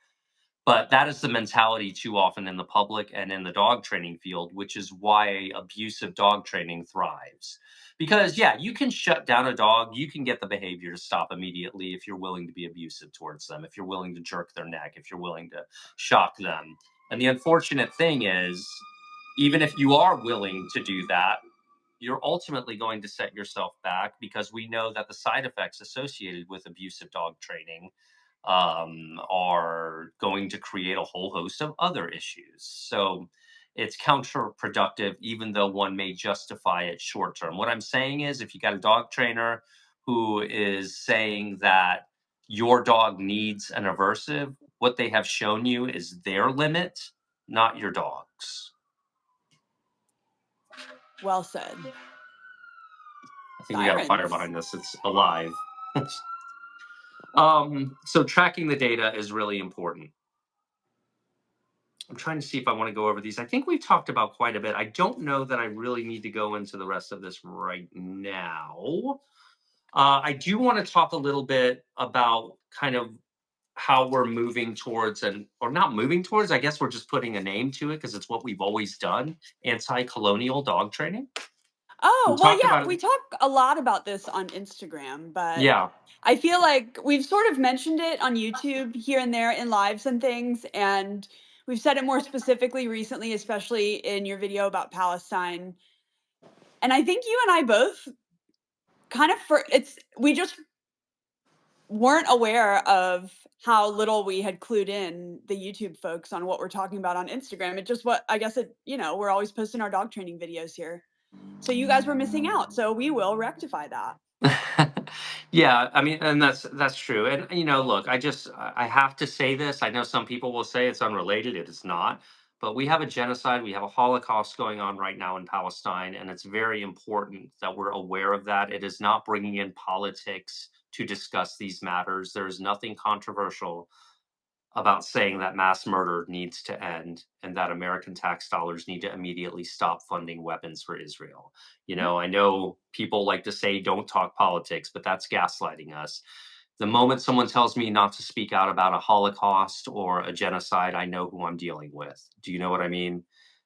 S1: But that is the mentality too often in the public and in the dog training field, which is why abusive dog training thrives. Because, yeah, you can shut down a dog, you can get the behavior to stop immediately if you're willing to be abusive towards them, if you're willing to jerk their neck, if you're willing to shock them. And the unfortunate thing is, even if you are willing to do that, you're ultimately going to set yourself back because we know that the side effects associated with abusive dog training are going to create a whole host of other issues. So it's counterproductive, even though one may justify it short term. What I'm saying is, if you got a dog trainer who is saying that your dog needs an aversive, what they have shown you is their limit, not your dog's.
S2: Well said.
S1: I think we got a fire
S2: Sirens.
S1: behind us. It's alive. So tracking the data is really important. I'm trying to see if I want to go over these. I think we've talked about quite a bit. I don't know that I really need to go into the rest of this right now. I do want to talk a little bit about kind of how we're moving towards, and or not moving towards, I guess we're just putting a name to it because it's what we've always done, anti-colonial dog training. We
S2: Oh, well,
S1: talked
S2: yeah,
S1: about it.
S2: we talk a lot about this on Instagram, but
S1: Yeah.
S2: I feel like we've sort of mentioned it on YouTube here and there in lives and things, and we've said it more specifically recently, especially in your video about Palestine. And I think you and I both kind of we just weren't aware of how little we had clued in the YouTube folks on what we're talking about on Instagram. It just what I guess we're always posting our dog training videos here. So you guys were missing out. So we will rectify that.
S1: Yeah, I mean, and that's true. And look, I have to say this. I know some people will say it's unrelated. It is not. But we have a genocide, we have a Holocaust going on right now in Palestine, and it's very important that we're aware of that. It is not bringing in politics to discuss these matters. There is nothing controversial about saying that mass murder needs to end and that American tax dollars need to immediately stop funding weapons for Israel.
S2: Mhm.
S1: I know people like to say don't talk politics, but that's gaslighting us. The moment someone tells me not to speak out about a Holocaust or a genocide, I know who I'm dealing with. Do you know what I mean?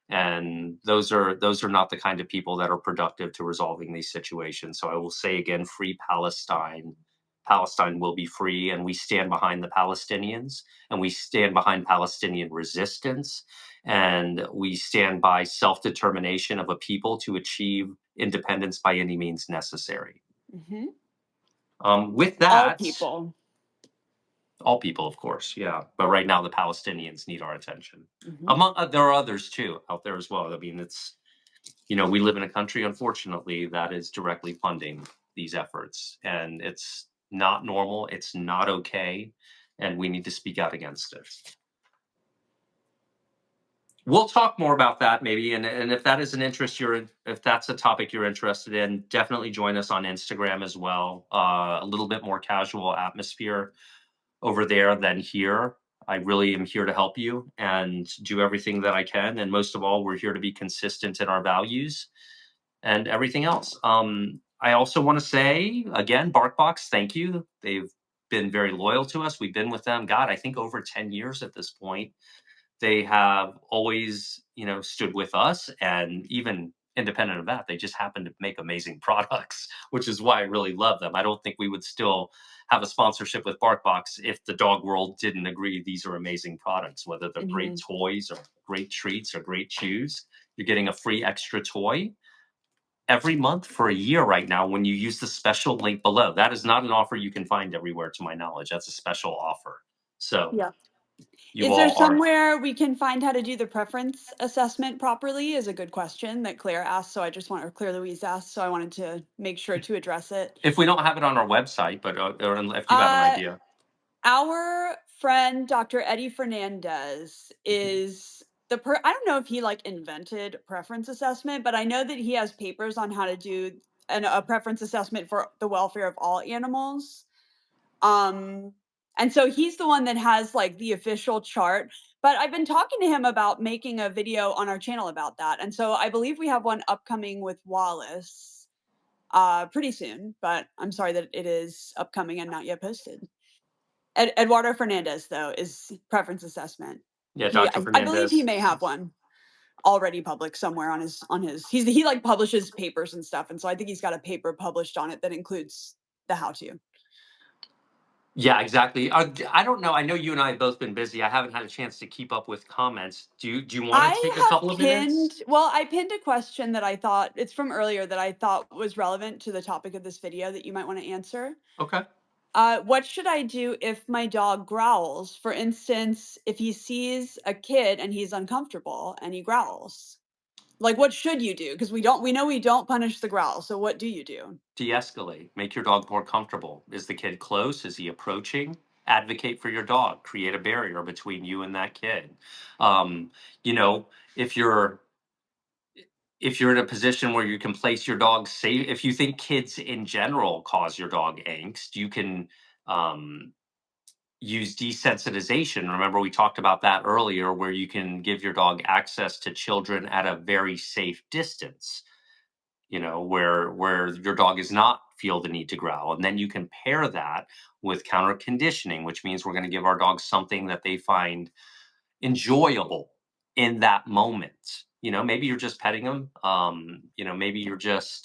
S1: And those are not the kind of people that are productive to resolving these situations. So I will say again, free Palestine. Palestine will be free, and we stand behind the Palestinians, and we stand behind Palestinian resistance, and we stand by self determination of a people to achieve independence by any means necessary.
S2: Mhm.
S1: With
S2: All
S1: that,
S2: people.
S1: all people, of course, yeah. But right now, the Palestinians need our attention.
S2: Mhm.
S1: There are others too out there as well. I mean, we live in a country, unfortunately, that is directly funding these efforts, and it's not normal. It's not okay, and we need to speak out against it. We'll talk more about that maybe, and if that is an interest if that's a topic you're interested in, definitely join us on Instagram as well. A little bit more casual atmosphere over there than here. I really am here to help you and do everything that I can, and most of all, we're here to be consistent in our values and everything else. I also want to say again, BarkBox, thank you. They've been very loyal to us. We've been with them, God, I think over 10 years at this point. They have always, stood with us, and even independent of that, they just happen to make amazing products, which is why I really love them. I don't think we would still have a sponsorship with BarkBox if the dog world didn't agree these are amazing products, whether they're great
S2: Mhm.
S1: toys or great treats or great chews. You're getting a free extra toy every month for a year right now when you use the special link below. That is not an offer you can find everywhere, to my knowledge. That's a special offer. So
S2: Yeah.
S1: you
S2: Is there
S1: all are.
S2: somewhere we can find how to do the preference assessment properly is a good question that Claire asked. So I just want, or Claire Louise asked. So I wanted to make sure to address it.
S1: If we don't have it on our website, but or if you have an
S2: Uh,
S1: idea.
S2: our friend Dr. Eddie Fernandez
S1: Mhm.
S2: is I don't know if he like invented preference assessment, but I know that he has papers on how to do a preference assessment for the welfare of all animals. Um, and so he's the one that has like the official chart. But I've been talking to him about making a video on our channel about that. And so I believe we have one upcoming with Wallace pretty soon, but I'm sorry that it is upcoming and not yet posted. Eduardo Fernandez, though, is preference assessment.
S1: Yeah,
S2: He,
S1: Dr.
S2: I believe he
S1: Fernandez.
S2: may have one already public somewhere on his. He like publishes papers and stuff, and so I think he's got a paper published on it that includes the how to.
S1: Yeah, exactly. I don't know. I know you and I have both been busy. I haven't had a chance to keep up with comments. Do you want to take a
S2: I
S1: couple
S2: have
S1: of minutes?
S2: I pinned a question that I thought it's from earlier that I thought was relevant to the topic of this video that you might want to answer.
S1: Okay.
S2: What should I do if my dog growls? For instance, if he sees a kid and he's uncomfortable and he growls. Like, what should you do? Because we know we don't punish the growl. So what do you do?
S1: De-escalate. Make your dog more comfortable. Is the kid close? Is he approaching? Advocate for your dog. Create a barrier between you and that kid. Um, you know, if you're in a position where you can place your dog safe, if you think kids in general cause your dog angst, you can um, use desensitization. Remember, we talked about that earlier, where you can give your dog access to children at a very safe distance, where your dog does not feel the need to growl. And then you can pair that with counter conditioning, which means we're going to give our dogs something that they find enjoyable in that moment. Maybe you're just petting them. Maybe you're just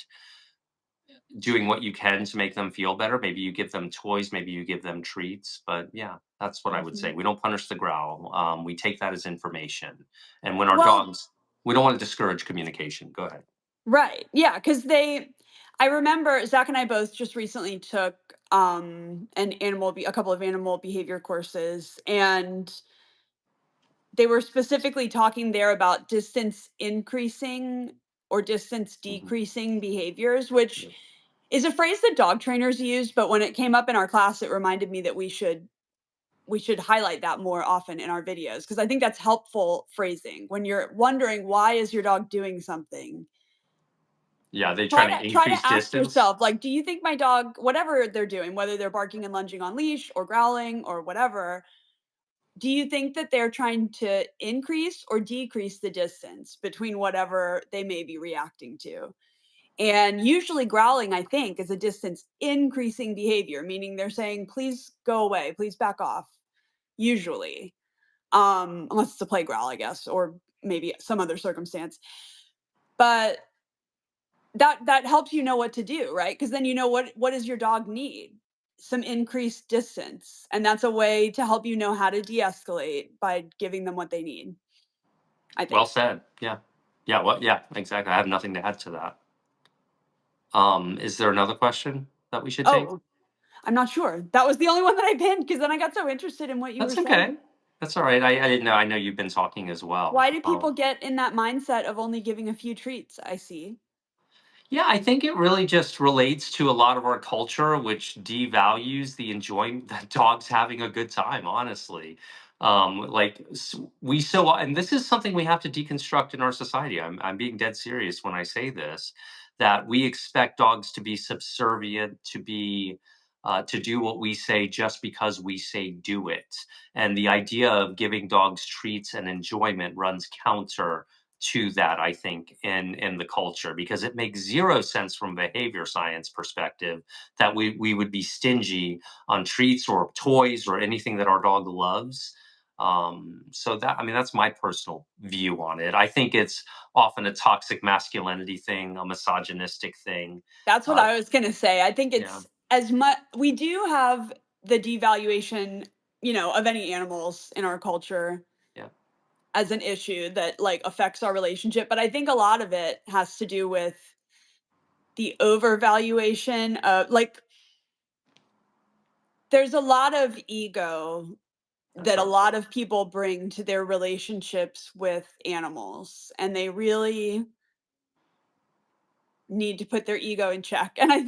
S1: doing what you can to make them feel better. Maybe you give them toys, maybe you give them treats. But yeah, that's what I would say.
S2: Mhm.
S1: We don't punish the growl. We take that as information. And when our
S2: Well,
S1: dogs, we don't want to discourage communication. Go ahead.
S2: right. Yeah, because I remember Zach and I both just recently took a couple of animal behavior courses, and they were specifically talking there about distance increasing or distance
S1: Mhm.
S2: decreasing behaviors, which
S1: Yeah.
S2: is a phrase that dog trainers use, but when it came up in our class, it reminded me that we should highlight that more often in our videos because I think that's helpful phrasing. When you're wondering why is your dog doing something,
S1: Yeah, they trying to
S2: try to
S1: increase
S2: ask
S1: distance.
S2: yourself, like, do you think my dog, whatever they're doing, whether they're barking and lunging on leash or growling or whatever, do you think that they're trying to increase or decrease the distance between whatever they may be reacting to? And usually growling, I think, is a distance increasing behavior, meaning they're saying, please go away, please back off, usually. Unless it's a play growl, I guess, or maybe some other circumstance. But that helps you know what to do, right? Because then you know what does your dog need? Some increased distance. And that's a way to help you know how to de-escalate by giving them what they need, I
S1: Well
S2: think.
S1: said. Yeah. Yeah. Well, yeah, exactly. I have nothing to add to that. Is there another question that we should take?
S2: Oh, I'm not sure. That was the only one that I pinned because then I got so interested in what you were
S1: That's okay.
S2: saying.
S1: That's all right. I didn't know. I know you've been talking as well.
S2: Why do people get in that mindset of only giving a few treats? I see.
S1: Yeah, I think it really just relates to a lot of our culture, which devalues the enjoyment that dogs having a good time, honestly. And this is something we have to deconstruct in our society. I'm being dead serious when I say this, that we expect dogs to be subservient, to do what we say just because we say do it. And the idea of giving dogs treats and enjoyment runs counter to that, I think, in the culture, because it makes zero sense from a behavior science perspective that we would be stingy on treats or toys or anything that our dog loves. So that, I mean, that's my personal view on it. I think it's often a toxic masculinity thing, a misogynistic thing.
S2: That's what
S1: Uh,
S2: I was gonna say. I think
S1: yeah,
S2: it's as much we do have the devaluation, of any animals in our culture
S1: yeah.
S2: as an issue that like affects our relationship, but I think a lot of it has to do with the overvaluation of like there's a lot of ego
S1: That's
S2: that a
S1: right.
S2: lot of people bring to their relationships with animals, and they really need to put their ego in check. And I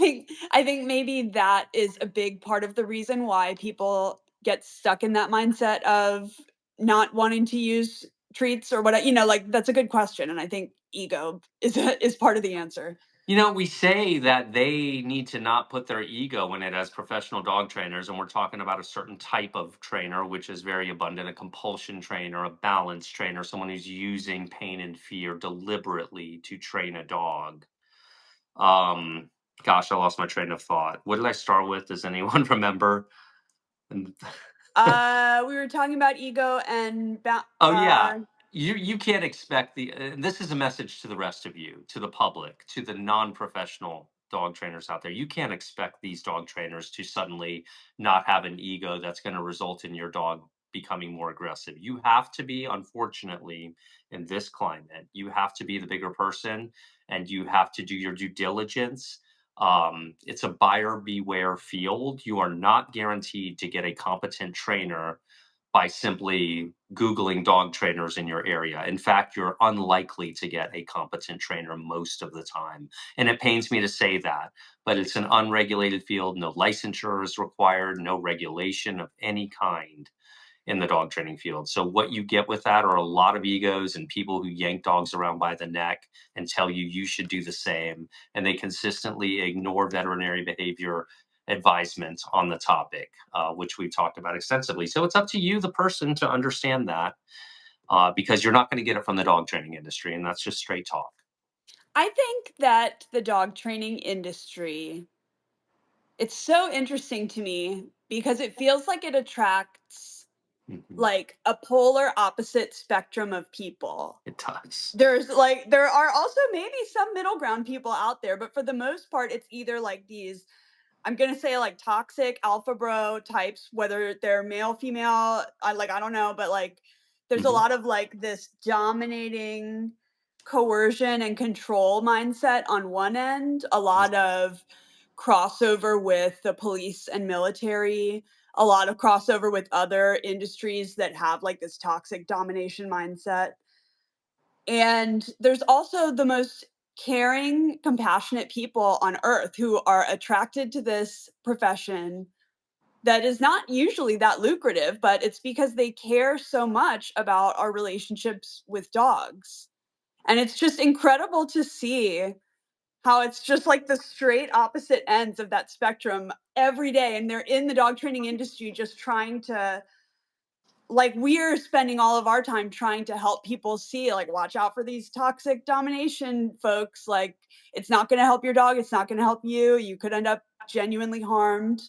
S2: think maybe that is a big part of the reason why people get stuck in that mindset of not wanting to use treats or what, like that's a good question, and I think ego is part of the answer.
S1: We say that they need to not put their ego in it as professional dog trainers, and we're talking about a certain type of trainer, which is very abundant, a compulsion trainer, a balance trainer, someone who's using pain and fear deliberately to train a dog. Um, Gosh, I lost my train of thought. What did I start with? Does anyone remember? And
S2: We were talking about ego and
S1: Oh yeah, you can't expect the. This is a message to the rest of you, to the public, to the non-professional dog trainers out there. You can't expect these dog trainers to suddenly not have an ego that's going to result in your dog becoming more aggressive. You have to be, unfortunately, in this climate, you have to be the bigger person, and you have to do your due diligence. It's a buyer beware field. You are not guaranteed to get a competent trainer by simply Googling dog trainers in your area. In fact, you're unlikely to get a competent trainer most of the time. And it pains me to say that, but it's an unregulated field. No licensure is required, no regulation of any kind in the dog training field. So, what you get with that are a lot of egos and people who yank dogs around by the neck and tell you you should do the same. And they consistently ignore veterinary behavior advisement on the topic, which we've talked about extensively. So it's up to you, the person, to understand that, because you're not going to get it from the dog training industry, and that's just straight talk.
S2: I think that the dog training industry, it's so interesting to me because it feels like it attracts
S1: Mhm.
S2: like a polar opposite spectrum of people.
S1: It does.
S2: There are also maybe some middle ground people out there, but for the most part it's either like these, I'm gonna say like toxic alpha bro types, whether they're male, female, I don't know, but like there's a
S1: Hmm.
S2: lot of like this dominating coercion and control mindset on one end, a lot of crossover with the police and military, a lot of crossover with other industries that have like this toxic domination mindset. And there's also the most caring, compassionate people on earth who are attracted to this profession that is not usually that lucrative, but it's because they care so much about our relationships with dogs. And it's just incredible to see how it's just like the straight opposite ends of that spectrum every day. And they're in the dog training industry just trying to, like, we're spending all of our time trying to help people see, like, watch out for these toxic domination folks. Like, it's not going to help your dog. It's not going to help you. You could end up genuinely harmed.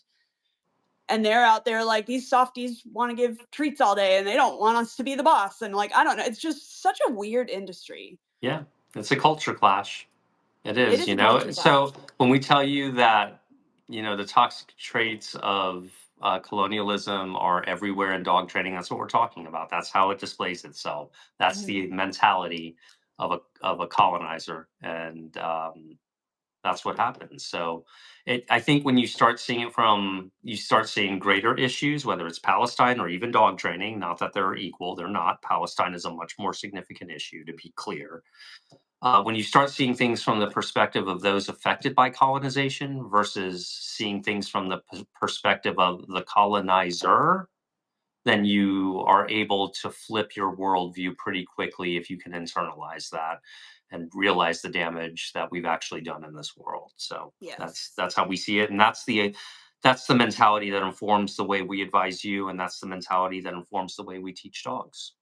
S2: And they're out there like these softies want to give treats all day and they don't want us to be the boss. And like, I don't know. It's just such a weird industry.
S1: Yeah, it's a culture clash. It
S2: It
S1: is,
S2: is a culture
S1: So
S2: clash.
S1: when we tell you that, the toxic traits of colonialism are everywhere in dog training, that's what we're talking about. That's how it displays itself. That's
S2: Mhm.
S1: the mentality of a colonizer, and that's what happens. So, I think when you start seeing greater issues, whether it's Palestine or even dog training. Not that they're equal; they're not. Palestine is a much more significant issue, to be clear. When you start seeing things from the perspective of those affected by colonization versus seeing things from the perspective of the colonizer, then you are able to flip your worldview pretty quickly if you can internalize that and realize the damage that we've actually done in this world. So that's
S2: Yes.
S1: that's how we see it, and that's the mentality that informs the way we advise you, and that's the mentality that informs the way we teach dogs.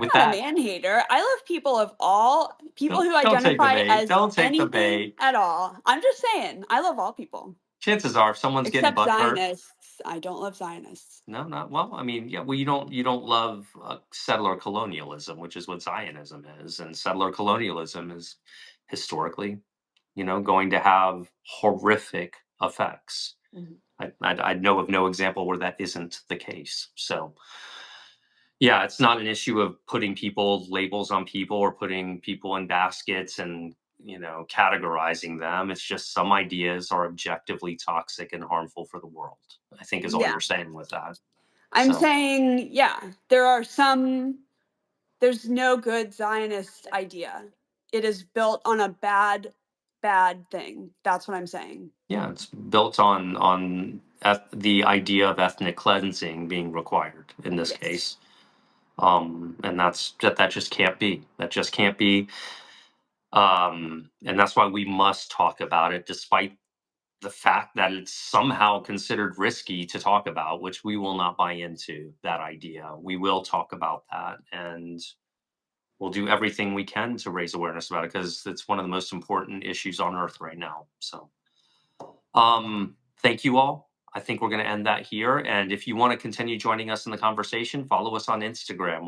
S1: With
S2: not a
S1: that,
S2: man hater. I love people who
S1: don't take the
S2: identify
S1: bait.
S2: as
S1: Don't take the
S2: anything
S1: bait.
S2: at all. I'm just saying, I love all people.
S1: Chances are, if someone's getting
S2: Except
S1: butthurt,
S2: Zionists. I don't love Zionists.
S1: no, not well. I mean, yeah. Well, you don't love settler colonialism, which is what Zionism is, and settler colonialism is historically, going to have horrific effects.
S2: Mhm.
S1: I know of no example where that isn't the case. So, yeah, it's not an issue of putting labels on people or putting people in baskets and categorizing them. It's just some ideas are objectively toxic and harmful for the world. I think is all
S2: Yeah.
S1: you're saying with that.
S2: I'm
S1: So,
S2: saying, yeah, there's no good Zionist idea. It is built on a bad, bad thing. That's what I'm saying.
S1: yeah, it's built on the idea of ethnic cleansing being required in this
S2: Yes.
S1: case. And that just can't be. That just can't be. And that's why we must talk about it, despite the fact that it's somehow considered risky to talk about, which we will not buy into that idea. We will talk about that, and we'll do everything we can to raise awareness about it because it's one of the most important issues on earth right now. So, thank you all. I think we're going to end that here. And if you want to continue joining us in the conversation, follow us on Instagram.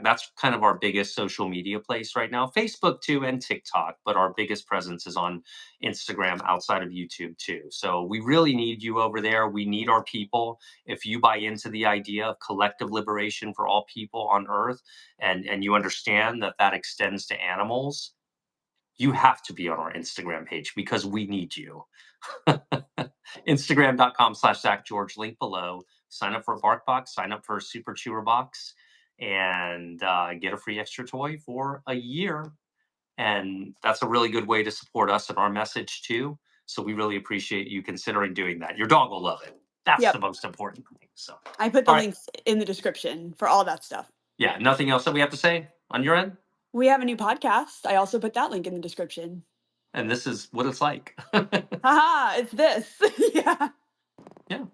S1: That's kind of our biggest social media place right now. Facebook too, and TikTok, but our biggest presence is on Instagram outside of YouTube too. So we really need you over there. We need our people. If you buy into the idea of collective liberation for all people on Earth, and you understand that that extends to animals, you have to be on our Instagram page because we need you. Instagram.com/Zach George, link below. Sign up for a Bark Box, sign up for a Super Chewer Box, and get a free extra toy for a year. And that's a really good way to support us and our message too. So we really appreciate you considering doing that. Your dog will love it. That's the
S2: Yep.
S1: most important thing. So,
S2: I put the
S1: all right.
S2: links in the description for all that stuff.
S1: Yeah, nothing else that we have to say on your end?
S2: We have a new podcast. I also put that link in the description.
S1: And this is what it's like.
S2: Haha, it's this. Yeah.
S1: Yeah.
S2: All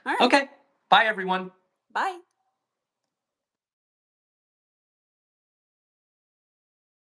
S2: right.
S1: Okay. Bye, everyone.
S2: Bye.